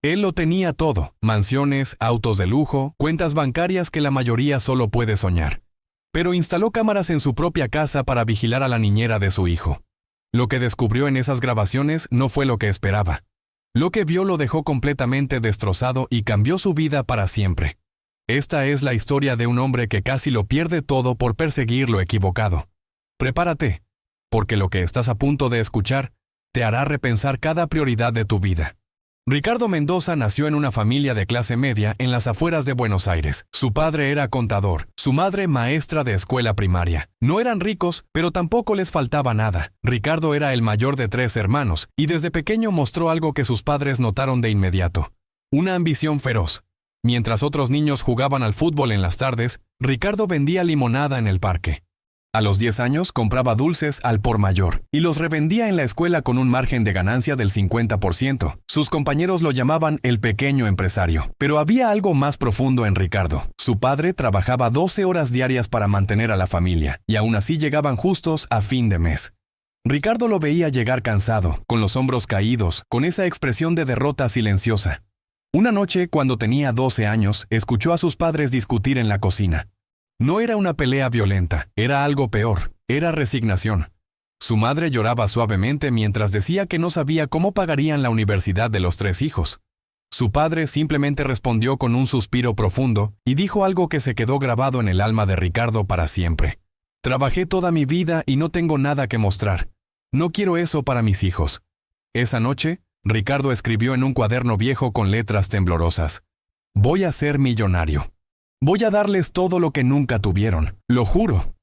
Él lo tenía todo: mansiones, autos de lujo, cuentas bancarias que la mayoría solo puede soñar. Pero instaló cámaras en su propia casa para vigilar a la niñera de su hijo. Lo que descubrió en esas grabaciones no fue lo que esperaba. Lo que vio lo dejó completamente destrozado y cambió su vida para siempre. Esta es la historia de un hombre que casi lo pierde todo por perseguir lo equivocado. Prepárate, porque lo que estás a punto de escuchar te hará repensar cada prioridad de tu vida. Ricardo Mendoza nació en una familia de clase media en las afueras de Buenos Aires. Su padre era contador, su madre maestra de escuela primaria. No eran ricos, pero tampoco les faltaba nada. Ricardo era el mayor de 3 hermanos, y desde pequeño mostró algo que sus padres notaron de inmediato: una ambición feroz. Mientras otros niños jugaban al fútbol en las tardes, Ricardo vendía limonada en el parque. A los 10 años compraba dulces al por mayor y los revendía en la escuela con un margen de ganancia del 50%. Sus compañeros lo llamaban el pequeño empresario. Pero había algo más profundo en Ricardo. Su padre trabajaba 12 horas diarias para mantener a la familia, y aún así llegaban justos a fin de mes. Ricardo lo veía llegar cansado, con los hombros caídos, con esa expresión de derrota silenciosa. Una noche, cuando tenía 12 años, escuchó a sus padres discutir en la cocina. No era una pelea violenta, era algo peor: era resignación. Su madre lloraba suavemente mientras decía que no sabía cómo pagarían la universidad de los 3 hijos. Su padre simplemente respondió con un suspiro profundo y dijo algo que se quedó grabado en el alma de Ricardo para siempre: trabajé toda mi vida y no tengo nada que mostrar. No quiero eso para mis hijos. Esa noche, Ricardo escribió en un cuaderno viejo con letras temblorosas: voy a ser millonario. Voy a darles todo lo que nunca tuvieron, lo juro.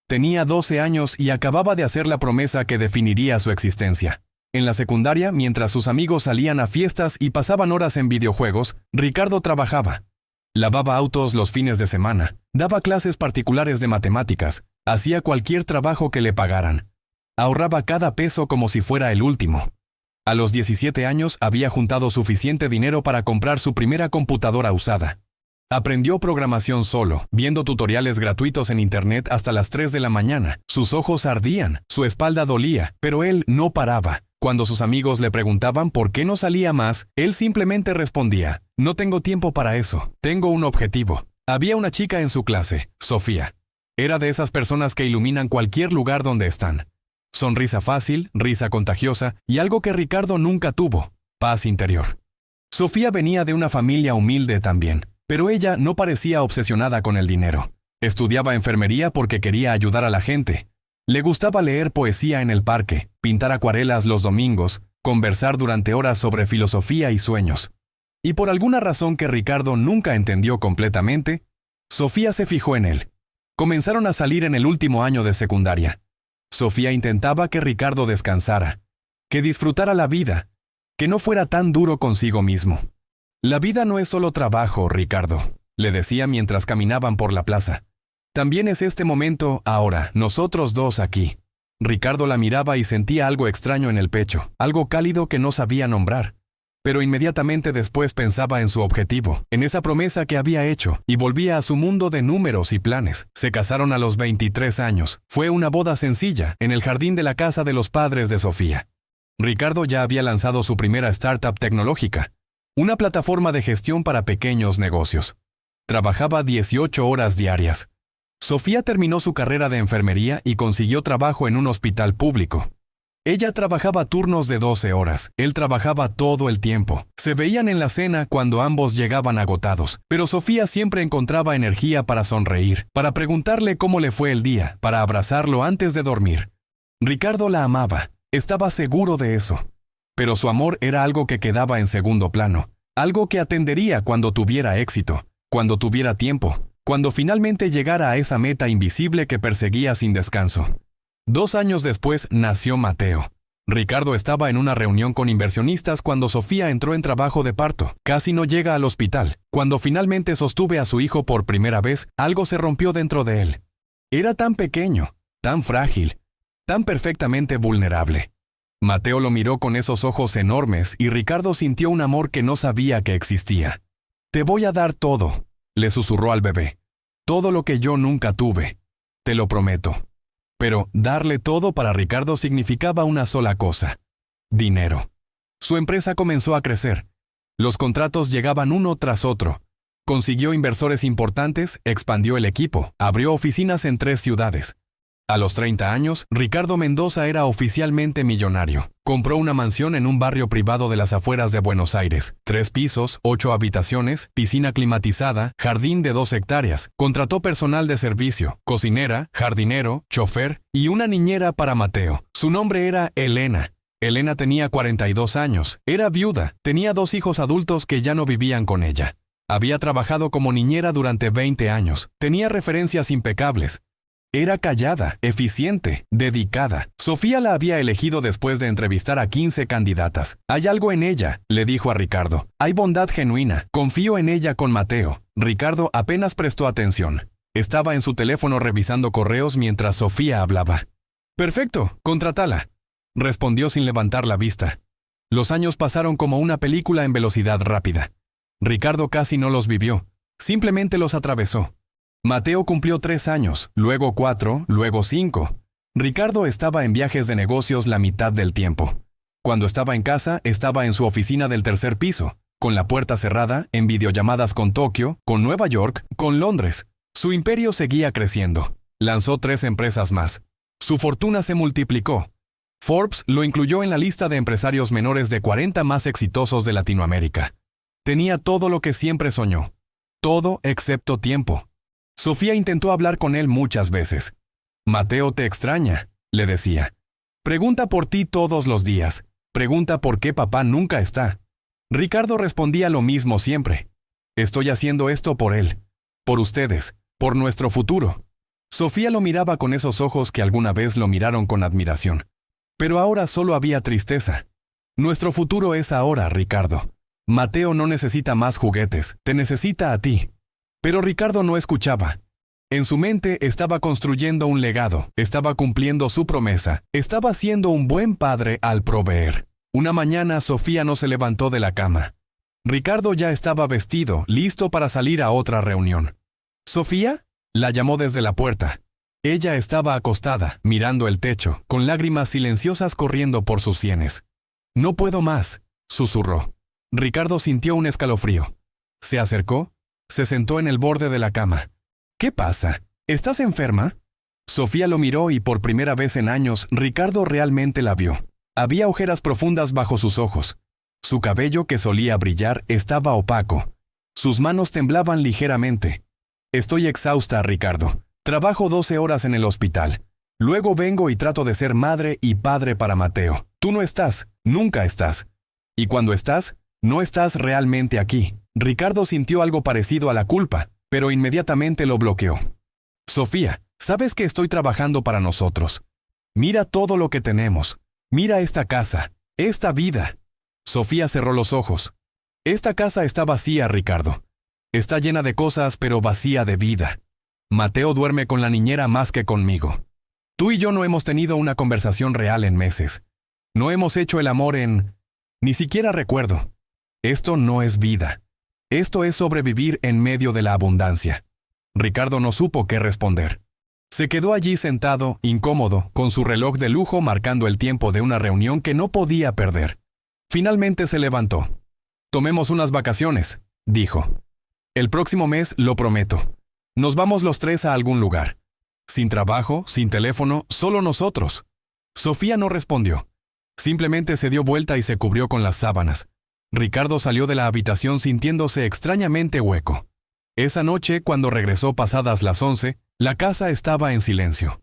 Tenía 12 años y acababa de hacer la promesa que definiría su existencia. En la secundaria, mientras sus amigos salían a fiestas y pasaban horas en videojuegos, Ricardo trabajaba. Lavaba autos los fines de semana, daba clases particulares de matemáticas, hacía cualquier trabajo que le pagaran. Ahorraba cada peso como si fuera el último. A los 17 años había juntado suficiente dinero para comprar su primera computadora usada. Aprendió programación solo, viendo tutoriales gratuitos en internet hasta las 3 de la mañana. Sus ojos ardían, su espalda dolía, pero él no paraba. Cuando sus amigos le preguntaban por qué no salía más, él simplemente respondía: no tengo tiempo para eso, tengo un objetivo. Había una chica en su clase, Sofía. Era de esas personas que iluminan cualquier lugar donde están. Sonrisa fácil, risa contagiosa y algo que Ricardo nunca tuvo: paz interior. Sofía venía de una familia humilde también. Pero ella no parecía obsesionada con el dinero. Estudiaba enfermería porque quería ayudar a la gente. Le gustaba leer poesía en el parque, pintar acuarelas los domingos, conversar durante horas sobre filosofía y sueños. Y por alguna razón que Ricardo nunca entendió completamente, Sofía se fijó en él. Comenzaron a salir en el último año de secundaria. Sofía intentaba que Ricardo descansara, que disfrutara la vida, que no fuera tan duro consigo mismo. La vida no es solo trabajo, Ricardo, le decía mientras caminaban por la plaza. También es este momento, ahora, nosotros dos aquí. Ricardo la miraba y sentía algo extraño en el pecho, algo cálido que no sabía nombrar. Pero inmediatamente después pensaba en su objetivo, en esa promesa que había hecho, y volvía a su mundo de números y planes. Se casaron a los 23 años. Fue una boda sencilla, en el jardín de la casa de los padres de Sofía. Ricardo ya había lanzado su primera startup tecnológica, una plataforma de gestión para pequeños negocios. Trabajaba 18 horas diarias. Sofía terminó su carrera de enfermería y consiguió trabajo en un hospital público. Ella trabajaba turnos de 12 horas. Él trabajaba todo el tiempo. Se veían en la cena cuando ambos llegaban agotados, pero Sofía siempre encontraba energía para sonreír, para preguntarle cómo le fue el día, para abrazarlo antes de dormir. Ricardo la amaba. Estaba seguro de eso. Pero su amor era algo que quedaba en segundo plano, algo que atendería cuando tuviera éxito, cuando tuviera tiempo, cuando finalmente llegara a esa meta invisible que perseguía sin descanso. 2 años después nació Mateo. Ricardo estaba en una reunión con inversionistas cuando Sofía entró en trabajo de parto. Casi no llega al hospital. Cuando finalmente sostuve a su hijo por primera vez, algo se rompió dentro de él. Era tan pequeño, tan frágil, tan perfectamente vulnerable. Mateo lo miró con esos ojos enormes y Ricardo sintió un amor que no sabía que existía. «Te voy a dar todo», le susurró al bebé. «Todo lo que yo nunca tuve. Te lo prometo». Pero darle todo para Ricardo significaba una sola cosa: dinero. Su empresa comenzó a crecer. Los contratos llegaban uno tras otro. Consiguió inversores importantes, expandió el equipo, abrió oficinas en 3 ciudades. A los 30 años, Ricardo Mendoza era oficialmente millonario. Compró una mansión en un barrio privado de las afueras de Buenos Aires. 3 pisos, 8 habitaciones, piscina climatizada, jardín de 2 hectáreas. Contrató personal de servicio, cocinera, jardinero, chofer y una niñera para Mateo. Su nombre era Elena. Elena tenía 42 años, era viuda, tenía 2 hijos adultos que ya no vivían con ella. Había trabajado como niñera durante 20 años, tenía referencias impecables. Era callada, eficiente, dedicada. Sofía la había elegido después de entrevistar a 15 candidatas. Hay algo en ella, le dijo a Ricardo. Hay bondad genuina. Confío en ella con Mateo. Ricardo apenas prestó atención. Estaba en su teléfono revisando correos mientras Sofía hablaba. Perfecto, contrátala, respondió sin levantar la vista. Los años pasaron como una película en velocidad rápida. Ricardo casi no los vivió, simplemente los atravesó. Mateo cumplió 3 años, luego 4, luego 5. Ricardo estaba en viajes de negocios la mitad del tiempo. Cuando estaba en casa, estaba en su oficina del 3er piso, con la puerta cerrada, en videollamadas con Tokio, con Nueva York, con Londres. Su imperio seguía creciendo. Lanzó 3 empresas más. Su fortuna se multiplicó. Forbes lo incluyó en la lista de empresarios menores de 40 más exitosos de Latinoamérica. Tenía todo lo que siempre soñó. Todo excepto tiempo. Sofía intentó hablar con él muchas veces. Mateo te extraña, le decía. Pregunta por ti todos los días. Pregunta por qué papá nunca está. Ricardo respondía lo mismo siempre. Estoy haciendo esto por él, por ustedes, por nuestro futuro. Sofía lo miraba con esos ojos que alguna vez lo miraron con admiración. Pero ahora solo había tristeza. Nuestro futuro es ahora, Ricardo. Mateo no necesita más juguetes, te necesita a ti. Pero Ricardo no escuchaba. En su mente estaba construyendo un legado, estaba cumpliendo su promesa, estaba siendo un buen padre al proveer. Una mañana Sofía no se levantó de la cama. Ricardo ya estaba vestido, listo para salir a otra reunión. ¿Sofía? La llamó desde la puerta. Ella estaba acostada, mirando el techo, con lágrimas silenciosas corriendo por sus sienes. No puedo más, susurró. Ricardo sintió un escalofrío. Se acercó, se sentó en el borde de la cama. ¿Qué pasa? ¿Estás enferma? Sofía lo miró y por primera vez en años, Ricardo realmente la vio. Había ojeras profundas bajo sus ojos. Su cabello, que solía brillar, estaba opaco. Sus manos temblaban ligeramente. Estoy exhausta, Ricardo. Trabajo 12 horas en el hospital. Luego vengo y trato de ser madre y padre para Mateo. Tú no estás, nunca estás. Y cuando estás, no estás realmente aquí. Ricardo sintió algo parecido a la culpa, pero inmediatamente lo bloqueó. Sofía, sabes que estoy trabajando para nosotros. Mira todo lo que tenemos. Mira esta casa, esta vida. Sofía cerró los ojos. Esta casa está vacía, Ricardo. Está llena de cosas, pero vacía de vida. Mateo duerme con la niñera más que conmigo. Tú y yo no hemos tenido una conversación real en meses. No hemos hecho el amor en... Ni siquiera recuerdo. Esto no es vida. Esto es sobrevivir en medio de la abundancia. Ricardo no supo qué responder. Se quedó allí sentado, incómodo, con su reloj de lujo marcando el tiempo de una reunión que no podía perder. Finalmente se levantó. Tomemos unas vacaciones, dijo. El próximo mes lo prometo. Nos vamos los 3 a algún lugar. Sin trabajo, sin teléfono, solo nosotros. Sofía no respondió. Simplemente se dio vuelta y se cubrió con las sábanas. Ricardo salió de la habitación sintiéndose extrañamente hueco. Esa noche, cuando regresó pasadas las 11, la casa estaba en silencio.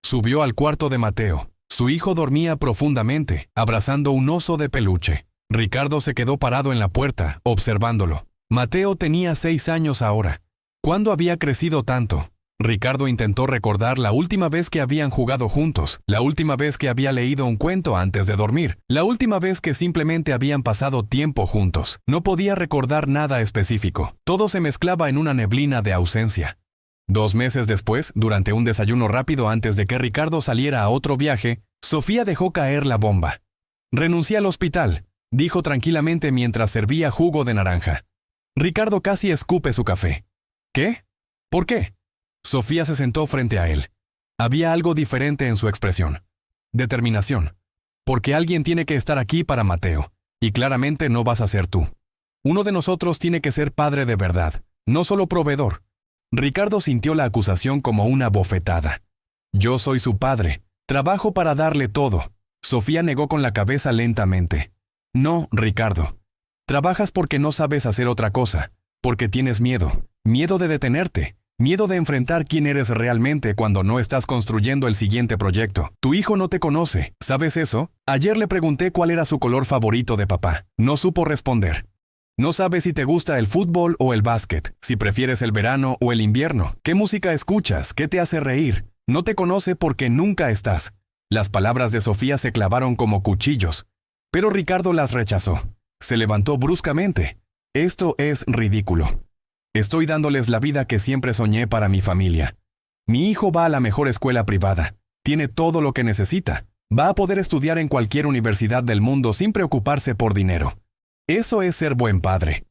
Subió al cuarto de Mateo. Su hijo dormía profundamente, abrazando un oso de peluche. Ricardo se quedó parado en la puerta, observándolo. Mateo tenía 6 años ahora. ¿Cuándo había crecido tanto? Ricardo intentó recordar la última vez que habían jugado juntos, la última vez que había leído un cuento antes de dormir, la última vez que simplemente habían pasado tiempo juntos. No podía recordar nada específico. Todo se mezclaba en una neblina de ausencia. 2 meses después, durante un desayuno rápido antes de que Ricardo saliera a otro viaje, Sofía dejó caer la bomba. Renuncié al hospital, dijo tranquilamente mientras servía jugo de naranja. Ricardo casi escupe su café. ¿Qué? ¿Por qué? Sofía se sentó frente a él. Había algo diferente en su expresión. Determinación. Porque alguien tiene que estar aquí para Mateo, y claramente no vas a ser tú. Uno de nosotros tiene que ser padre de verdad, no solo proveedor. Ricardo sintió la acusación como una bofetada. Yo soy su padre. Trabajo para darle todo. Sofía negó con la cabeza lentamente. No, Ricardo. Trabajas porque no sabes hacer otra cosa, porque tienes miedo. Miedo de detenerte. Miedo de enfrentar quién eres realmente cuando no estás construyendo el siguiente proyecto. Tu hijo no te conoce. ¿Sabes eso? Ayer le pregunté cuál era su color favorito de papá. No supo responder. No sabe si te gusta el fútbol o el básquet, si prefieres el verano o el invierno, qué música escuchas, qué te hace reír. No te conoce porque nunca estás. Las palabras de Sofía se clavaron como cuchillos, pero Ricardo las rechazó. Se levantó bruscamente. Esto es ridículo. Estoy dándoles la vida que siempre soñé para mi familia. Mi hijo va a la mejor escuela privada. Tiene todo lo que necesita. Va a poder estudiar en cualquier universidad del mundo sin preocuparse por dinero. Eso es ser buen padre.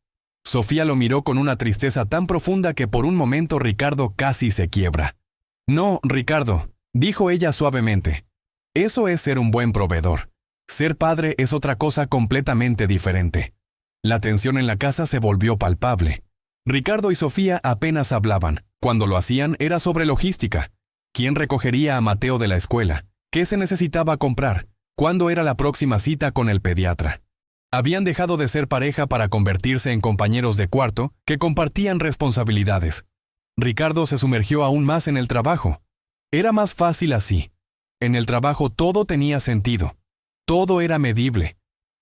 Sofía lo miró con una tristeza tan profunda que por un momento Ricardo casi se quiebra. No, Ricardo, dijo ella suavemente. Eso es ser un buen proveedor. Ser padre es otra cosa completamente diferente. La tensión en la casa se volvió palpable. Ricardo y Sofía apenas hablaban. Cuando lo hacían era sobre logística. ¿Quién recogería a Mateo de la escuela? ¿Qué se necesitaba comprar? ¿Cuándo era la próxima cita con el pediatra? Habían dejado de ser pareja para convertirse en compañeros de cuarto que compartían responsabilidades. Ricardo se sumergió aún más en el trabajo. Era más fácil así. En el trabajo todo tenía sentido. Todo era medible.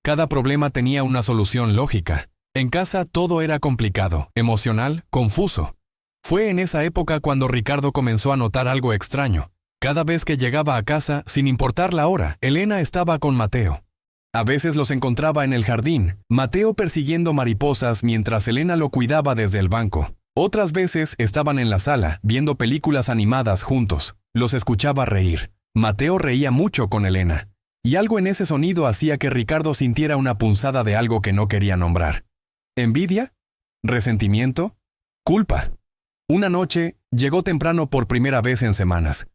Cada problema tenía una solución lógica. En casa todo era complicado, emocional, confuso. Fue en esa época cuando Ricardo comenzó a notar algo extraño. Cada vez que llegaba a casa, sin importar la hora, Elena estaba con Mateo. A veces los encontraba en el jardín, Mateo persiguiendo mariposas mientras Elena lo cuidaba desde el banco. Otras veces estaban en la sala, viendo películas animadas juntos. Los escuchaba reír. Mateo reía mucho con Elena. Y algo en ese sonido hacía que Ricardo sintiera una punzada de algo que no quería nombrar. ¿Envidia? ¿Resentimiento? ¿Culpa? Una noche, llegó temprano por primera vez en semanas.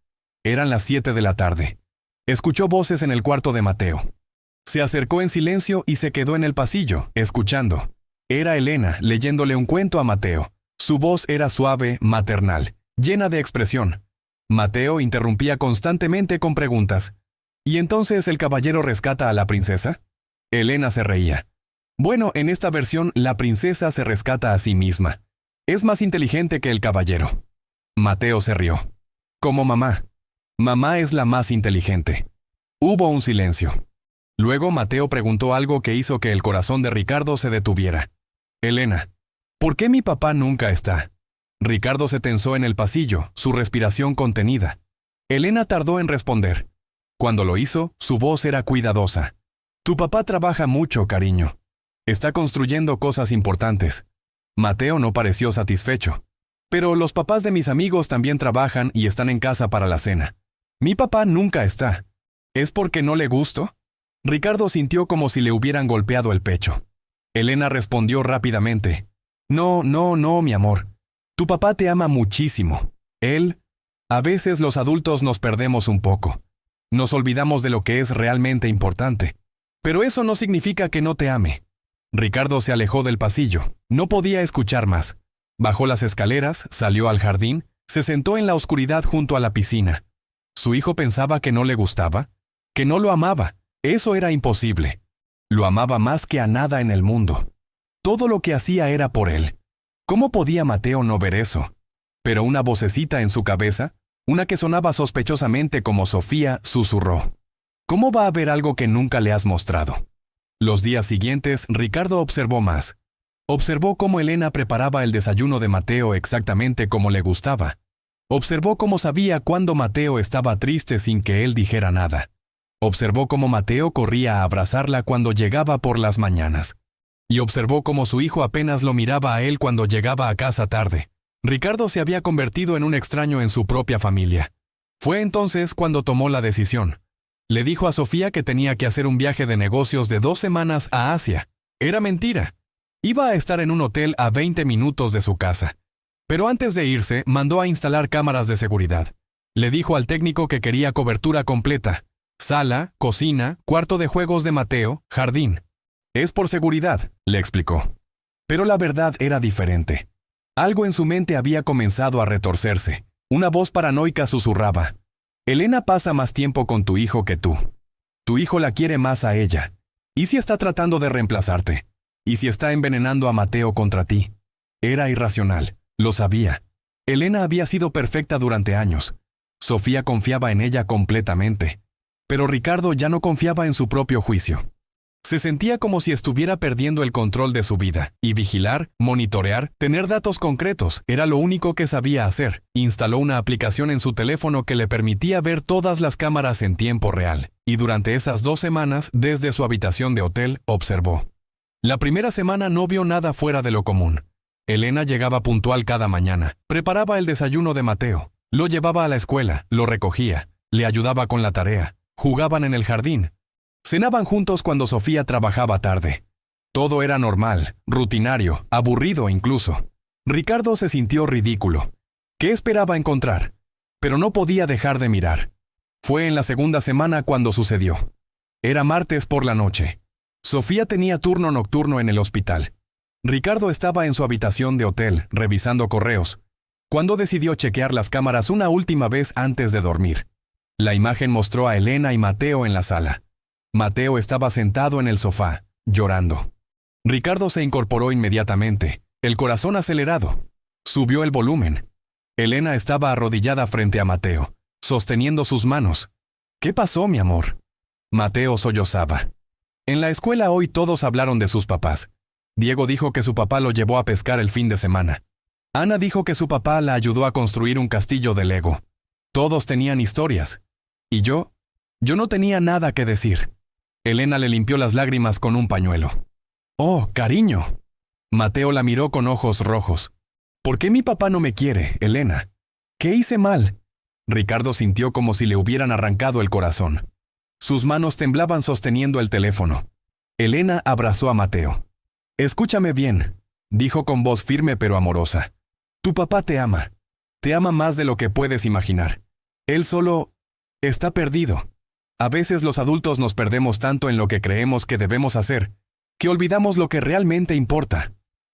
Eran las 7 de la tarde. Escuchó voces en el cuarto de Mateo. Se acercó en silencio y se quedó en el pasillo, escuchando. Era Elena leyéndole un cuento a Mateo. Su voz era suave, maternal, llena de expresión. Mateo interrumpía constantemente con preguntas. ¿Y entonces el caballero rescata a la princesa? Elena se reía. Bueno, en esta versión, la princesa se rescata a sí misma. Es más inteligente que el caballero. Mateo se rió. Como mamá. Mamá es la más inteligente. Hubo un silencio. Luego Mateo preguntó algo que hizo que el corazón de Ricardo se detuviera. Elena, ¿por qué mi papá nunca está? Ricardo se tensó en el pasillo, su respiración contenida. Elena tardó en responder. Cuando lo hizo, su voz era cuidadosa. Tu papá trabaja mucho, cariño. Está construyendo cosas importantes. Mateo no pareció satisfecho. Pero los papás de mis amigos también trabajan y están en casa para la cena. Mi papá nunca está. ¿Es porque no le gusto? Ricardo sintió como si le hubieran golpeado el pecho. Elena respondió rápidamente. No, mi amor. Tu papá te ama muchísimo. Él... A veces los adultos nos perdemos un poco. Nos olvidamos de lo que es realmente importante. Pero eso no significa que no te ame. Ricardo se alejó del pasillo. No podía escuchar más. Bajó las escaleras, salió al jardín, se sentó en la oscuridad junto a la piscina. ¿Su hijo pensaba que no le gustaba? ¿Que no lo amaba? Eso era imposible. Lo amaba más que a nada en el mundo. Todo lo que hacía era por él. ¿Cómo podía Mateo no ver eso? Pero una vocecita en su cabeza, una que sonaba sospechosamente como Sofía, susurró. ¿Cómo va a ver algo que nunca le has mostrado? Los días siguientes, Ricardo observó más. Observó cómo Elena preparaba el desayuno de Mateo exactamente como le gustaba. Observó cómo sabía cuándo Mateo estaba triste sin que él dijera nada. Observó cómo Mateo corría a abrazarla cuando llegaba por las mañanas. Y observó cómo su hijo apenas lo miraba a él cuando llegaba a casa tarde. Ricardo se había convertido en un extraño en su propia familia. Fue entonces cuando tomó la decisión. Le dijo a Sofía que tenía que hacer un viaje de negocios de 2 semanas a Asia. Era mentira. Iba a estar en un hotel a 20 minutos de su casa. Pero antes de irse, mandó a instalar cámaras de seguridad. Le dijo al técnico que quería cobertura completa. Sala, cocina, cuarto de juegos de Mateo, jardín. Es por seguridad, le explicó. Pero la verdad era diferente. Algo en su mente había comenzado a retorcerse. Una voz paranoica susurraba: Elena pasa más tiempo con tu hijo que tú. Tu hijo la quiere más a ella. ¿Y si está tratando de reemplazarte? ¿Y si está envenenando a Mateo contra ti? Era irracional, lo sabía. Elena había sido perfecta durante años. Sofía confiaba en ella completamente. Pero Ricardo ya no confiaba en su propio juicio. Se sentía como si estuviera perdiendo el control de su vida, y vigilar, monitorear, tener datos concretos, era lo único que sabía hacer. Instaló una aplicación en su teléfono que le permitía ver todas las cámaras en tiempo real, y durante esas 2 semanas, desde su habitación de hotel, observó. La primera semana no vio nada fuera de lo común. Elena llegaba puntual cada mañana, preparaba el desayuno de Mateo, lo llevaba a la escuela, lo recogía, le ayudaba con la tarea, jugaban en el jardín. Cenaban juntos cuando Sofía trabajaba tarde. Todo era normal, rutinario, aburrido incluso. Ricardo se sintió ridículo. ¿Qué esperaba encontrar? Pero no podía dejar de mirar. Fue en la segunda semana cuando sucedió. Era martes por la noche. Sofía tenía turno nocturno en el hospital. Ricardo estaba en su habitación de hotel, revisando correos, cuando decidió chequear las cámaras una última vez antes de dormir. La imagen mostró a Elena y Mateo en la sala. Mateo estaba sentado en el sofá, llorando. Ricardo se incorporó inmediatamente, el corazón acelerado. Subió el volumen. Elena estaba arrodillada frente a Mateo, sosteniendo sus manos. ¿Qué pasó, mi amor? Mateo sollozaba. En la escuela hoy todos hablaron de sus papás. Diego dijo que su papá lo llevó a pescar el fin de semana. Ana dijo que su papá la ayudó a construir un castillo de Lego. Todos tenían historias. ¿Y yo? Yo no tenía nada que decir. Elena le limpió las lágrimas con un pañuelo. «Oh, cariño». Mateo la miró con ojos rojos. «¿Por qué mi papá no me quiere, Elena? ¿Qué hice mal?» Ricardo sintió como si le hubieran arrancado el corazón. Sus manos temblaban sosteniendo el teléfono. Elena abrazó a Mateo. «Escúchame bien», dijo con voz firme pero amorosa. «Tu papá te ama. Te ama más de lo que puedes imaginar. Él solo está perdido. A veces los adultos nos perdemos tanto en lo que creemos que debemos hacer, que olvidamos lo que realmente importa».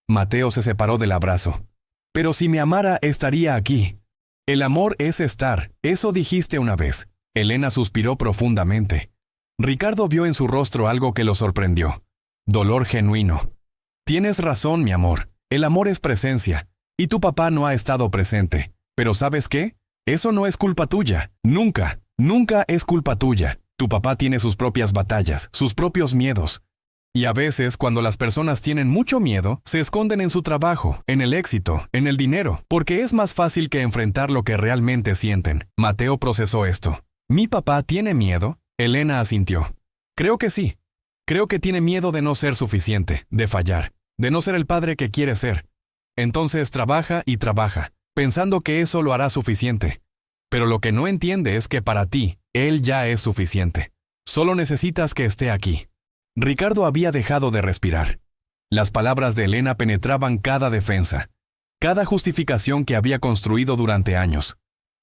Mateo se separó del abrazo. «Pero si me amara, estaría aquí. El amor es estar, eso dijiste una vez». Elena suspiró profundamente. Ricardo vio en su rostro algo que lo sorprendió. Dolor genuino. «Tienes razón, mi amor. El amor es presencia. Y tu papá no ha estado presente. Pero ¿sabes qué? Eso no es culpa tuya. Nunca, nunca es culpa tuya. Tu papá tiene sus propias batallas, sus propios miedos. Y a veces, cuando las personas tienen mucho miedo, se esconden en su trabajo, en el éxito, en el dinero, porque es más fácil que enfrentar lo que realmente sienten». Mateo procesó esto. «¿Mi papá tiene miedo?» Elena asintió. «Creo que sí. Creo que tiene miedo de no ser suficiente, de fallar, de no ser el padre que quiere ser. Entonces trabaja y trabaja, pensando que eso lo hará suficiente. Pero lo que no entiende es que para ti, él ya es suficiente. Solo necesitas que esté aquí». Ricardo había dejado de respirar. Las palabras de Elena penetraban cada defensa, cada justificación que había construido durante años.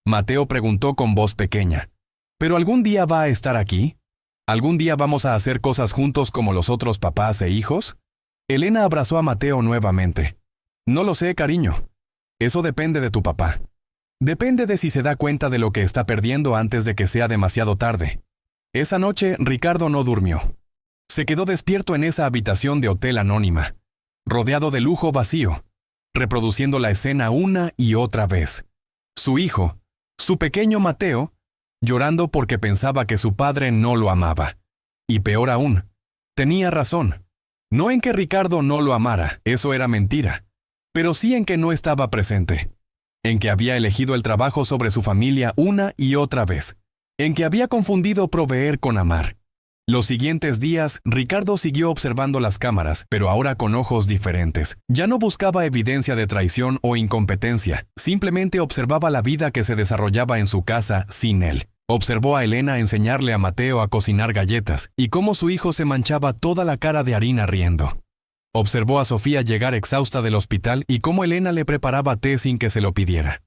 Mateo preguntó con voz pequeña: «¿Pero algún día va a estar aquí? ¿Algún día vamos a hacer cosas juntos como los otros papás e hijos?» Elena abrazó a Mateo nuevamente. «No lo sé, cariño. Eso depende de tu papá. Depende de si se da cuenta de lo que está perdiendo antes de que sea demasiado tarde». Esa noche, Ricardo no durmió. Se quedó despierto en esa habitación de hotel anónima, rodeado de lujo vacío, reproduciendo la escena una y otra vez. Su hijo, su pequeño Mateo, llorando porque pensaba que su padre no lo amaba. Y peor aún, tenía razón. No en que Ricardo no lo amara, eso era mentira, pero sí en que no estaba presente. En que había elegido el trabajo sobre su familia una y otra vez. En que había confundido proveer con amar. Los siguientes días, Ricardo siguió observando las cámaras, pero ahora con ojos diferentes. Ya no buscaba evidencia de traición o incompetencia, simplemente observaba la vida que se desarrollaba en su casa sin él. Observó a Elena enseñarle a Mateo a cocinar galletas, y cómo su hijo se manchaba toda la cara de harina riendo. Observó a Sofía llegar exhausta del hospital y cómo Elena le preparaba té sin que se lo pidiera.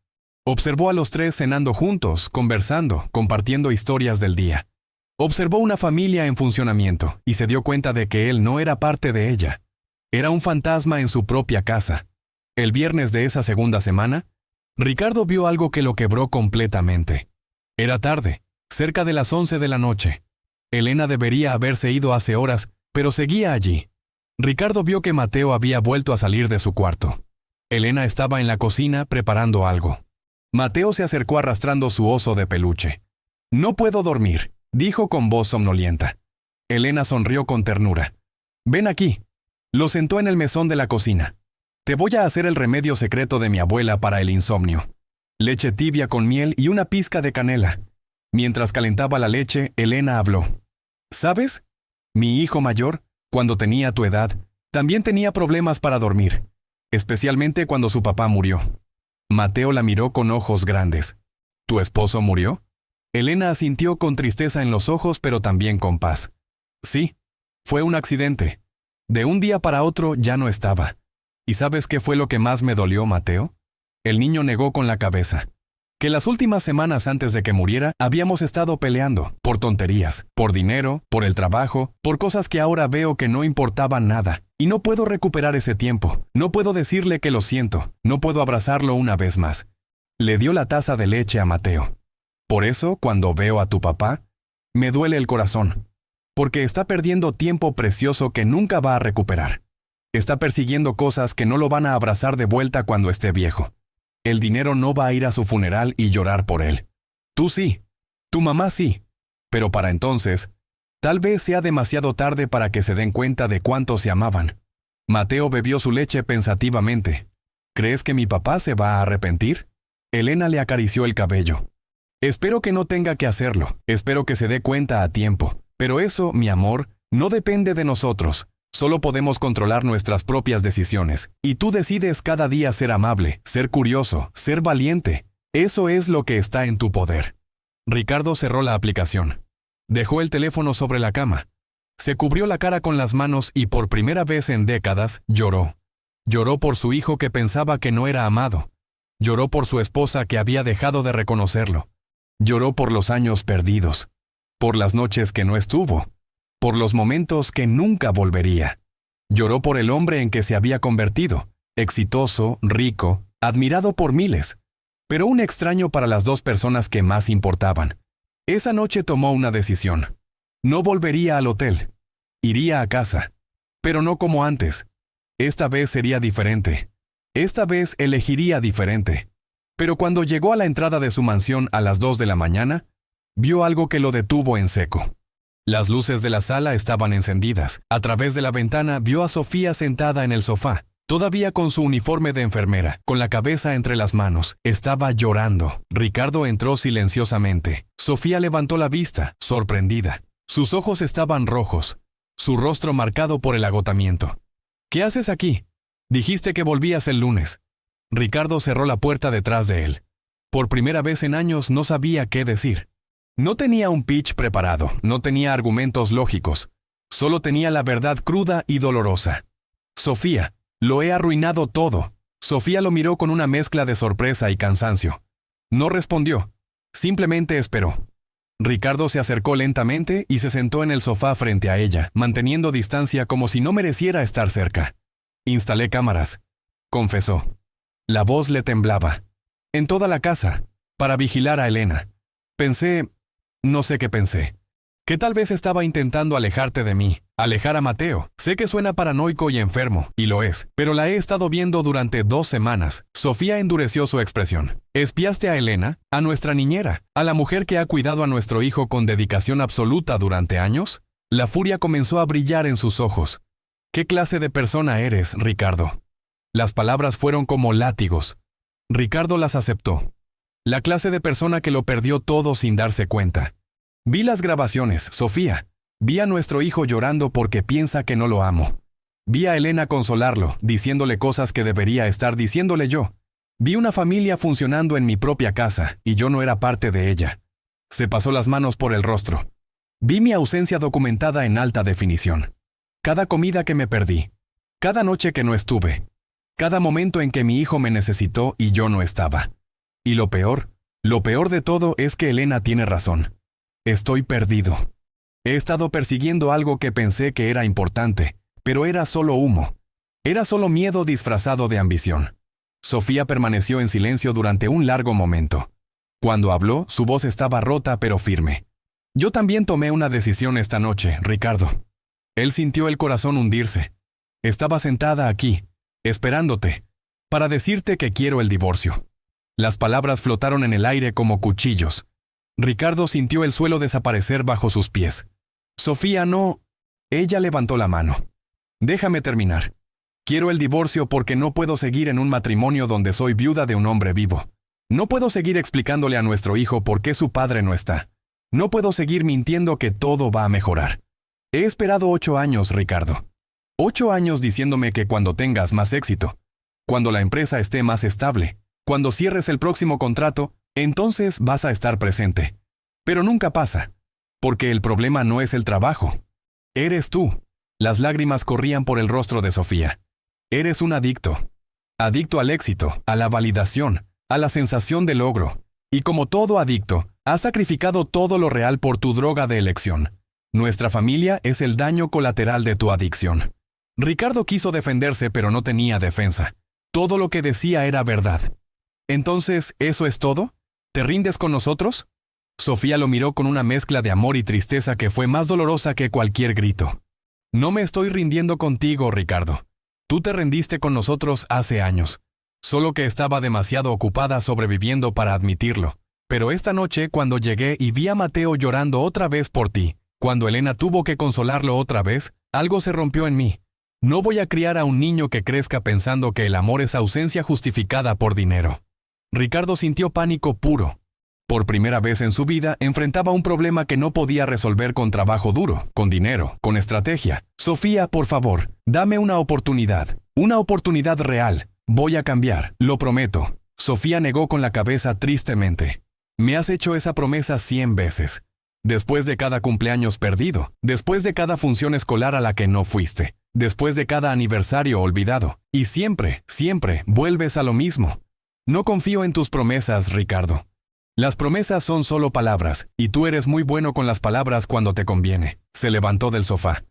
Observó a los tres cenando juntos, conversando, compartiendo historias del día. Observó una familia en funcionamiento y se dio cuenta de que él no era parte de ella. Era un fantasma en su propia casa. El viernes de esa segunda semana, Ricardo vio algo que lo quebró completamente. Era tarde, cerca de las 11 de la noche. Elena debería haberse ido hace horas, pero seguía allí. Ricardo vio que Mateo había vuelto a salir de su cuarto. Elena estaba en la cocina preparando algo. Mateo se acercó arrastrando su oso de peluche. «No puedo dormir», dijo con voz somnolienta. Elena sonrió con ternura. «Ven aquí». Lo sentó en el mesón de la cocina. «Te voy a hacer el remedio secreto de mi abuela para el insomnio. Leche tibia con miel y una pizca de canela». Mientras calentaba la leche, Elena habló. «¿Sabes? Mi hijo mayor, cuando tenía tu edad, también tenía problemas para dormir, especialmente cuando su papá murió». Mateo la miró con ojos grandes. «¿Tu esposo murió?» Elena asintió con tristeza en los ojos, pero también con paz. «Sí, fue un accidente. De un día para otro ya no estaba. ¿Y sabes qué fue lo que más me dolió, Mateo?». El niño negó con la cabeza. «Que las últimas semanas antes de que muriera habíamos estado peleando, por tonterías, por dinero, por el trabajo, por cosas que ahora veo que no importaban nada. Y no puedo recuperar ese tiempo, no puedo decirle que lo siento, no puedo abrazarlo una vez más». Le dio la taza de leche a Mateo. «Por eso, cuando veo a tu papá, me duele el corazón, porque está perdiendo tiempo precioso que nunca va a recuperar. Está persiguiendo cosas que no lo van a abrazar de vuelta cuando esté viejo. El dinero no va a ir a su funeral y llorar por él. Tú sí, tu mamá sí, pero para entonces, tal vez sea demasiado tarde para que se den cuenta de cuánto se amaban». Mateo bebió su leche pensativamente. «¿Crees que mi papá se va a arrepentir?». Elena le acarició el cabello. «Espero que no tenga que hacerlo, espero que se dé cuenta a tiempo. Pero eso, mi amor, no depende de nosotros. Solo podemos controlar nuestras propias decisiones. Y tú decides cada día ser amable, ser curioso, ser valiente. Eso es lo que está en tu poder». Ricardo cerró la aplicación. Dejó el teléfono sobre la cama. Se cubrió la cara con las manos y por primera vez en décadas lloró. Lloró por su hijo que pensaba que no era amado. Lloró por su esposa que había dejado de reconocerlo. Lloró por los años perdidos, por las noches que no estuvo, por los momentos que nunca volvería. Lloró por el hombre en que se había convertido, exitoso, rico, admirado por miles, pero un extraño para las dos personas que más importaban. Esa noche tomó una decisión. No volvería al hotel. Iría a casa, pero no como antes. Esta vez sería diferente. Esta vez elegiría diferente. Pero cuando llegó a la entrada de su mansión a las 2 de la mañana, vio algo que lo detuvo en seco. Las luces de la sala estaban encendidas. A través de la ventana vio a Sofía sentada en el sofá, todavía con su uniforme de enfermera, con la cabeza entre las manos. Estaba llorando. Ricardo entró silenciosamente. Sofía levantó la vista, sorprendida. Sus ojos estaban rojos, su rostro marcado por el agotamiento. «¿Qué haces aquí? Dijiste que volvías el lunes». Ricardo cerró la puerta detrás de él. Por primera vez en años no sabía qué decir. No tenía un pitch preparado, no tenía argumentos lógicos. Solo tenía la verdad cruda y dolorosa. «Sofía, lo he arruinado todo». Sofía lo miró con una mezcla de sorpresa y cansancio. No respondió, simplemente esperó. Ricardo se acercó lentamente y se sentó en el sofá frente a ella, manteniendo distancia como si no mereciera estar cerca. «Instalé cámaras», confesó. La voz le temblaba. «En toda la casa, para vigilar a Elena. Pensé, no sé qué pensé, que tal vez estaba intentando alejarte de mí, alejar a Mateo. Sé que suena paranoico y enfermo, y lo es, pero la he estado viendo durante 2 semanas». Sofía endureció su expresión. «¿Espiaste a Elena, a nuestra niñera, a la mujer que ha cuidado a nuestro hijo con dedicación absoluta durante años?» La furia comenzó a brillar en sus ojos. «¿Qué clase de persona eres, Ricardo?». Las palabras fueron como látigos. Ricardo las aceptó. La clase de persona que lo perdió todo sin darse cuenta. «Vi las grabaciones, Sofía. Vi a nuestro hijo llorando porque piensa que no lo amo. Vi a Elena consolarlo, diciéndole cosas que debería estar diciéndole yo. Vi una familia funcionando en mi propia casa, y yo no era parte de ella». Se pasó las manos por el rostro. «Vi mi ausencia documentada en alta definición. Cada comida que me perdí. Cada noche que no estuve. Cada momento en que mi hijo me necesitó y yo no estaba. Y lo peor de todo es que Elena tiene razón. Estoy perdido. He estado persiguiendo algo que pensé que era importante, pero era solo humo. Era solo miedo disfrazado de ambición. Sofía permaneció en silencio durante un largo momento. Cuando habló, su voz estaba rota pero firme. Yo también tomé una decisión esta noche, Ricardo. Él sintió el corazón hundirse. Estaba sentada aquí, esperándote, para decirte que quiero el divorcio. Las palabras flotaron en el aire como cuchillos. Ricardo sintió el suelo desaparecer bajo sus pies. Sofía, no. Ella levantó la mano. Déjame terminar. Quiero el divorcio porque no puedo seguir en un matrimonio donde soy viuda de un hombre vivo. No puedo seguir explicándole a nuestro hijo por qué su padre no está. No puedo seguir mintiendo que todo va a mejorar. He esperado 8 años, Ricardo. 8 años diciéndome que cuando tengas más éxito, cuando la empresa esté más estable, cuando cierres el próximo contrato, entonces vas a estar presente. Pero nunca pasa, porque el problema no es el trabajo. Eres tú. Las lágrimas corrían por el rostro de Sofía. Eres un adicto. Adicto al éxito, a la validación, a la sensación de logro. Y como todo adicto, has sacrificado todo lo real por tu droga de elección. Nuestra familia es el daño colateral de tu adicción. Ricardo quiso defenderse, pero no tenía defensa. Todo lo que decía era verdad. Entonces, ¿eso es todo? ¿Te rindes con nosotros? Sofía lo miró con una mezcla de amor y tristeza que fue más dolorosa que cualquier grito. No me estoy rindiendo contigo, Ricardo. Tú te rendiste con nosotros hace años. Solo que estaba demasiado ocupada sobreviviendo para admitirlo. Pero esta noche, cuando llegué y vi a Mateo llorando otra vez por ti, cuando Elena tuvo que consolarlo otra vez, algo se rompió en mí. No voy a criar a un niño que crezca pensando que el amor es ausencia justificada por dinero. Ricardo sintió pánico puro. Por primera vez en su vida enfrentaba un problema que no podía resolver con trabajo duro, con dinero, con estrategia. Sofía, por favor, dame una oportunidad real. Voy a cambiar, lo prometo. Sofía negó con la cabeza tristemente. Me has hecho esa promesa 100 veces. Después de cada cumpleaños perdido, después de cada función escolar a la que no fuiste, después de cada aniversario olvidado, y siempre, siempre vuelves a lo mismo. No confío en tus promesas, Ricardo. Las promesas son solo palabras, y tú eres muy bueno con las palabras cuando te conviene. Se levantó del sofá.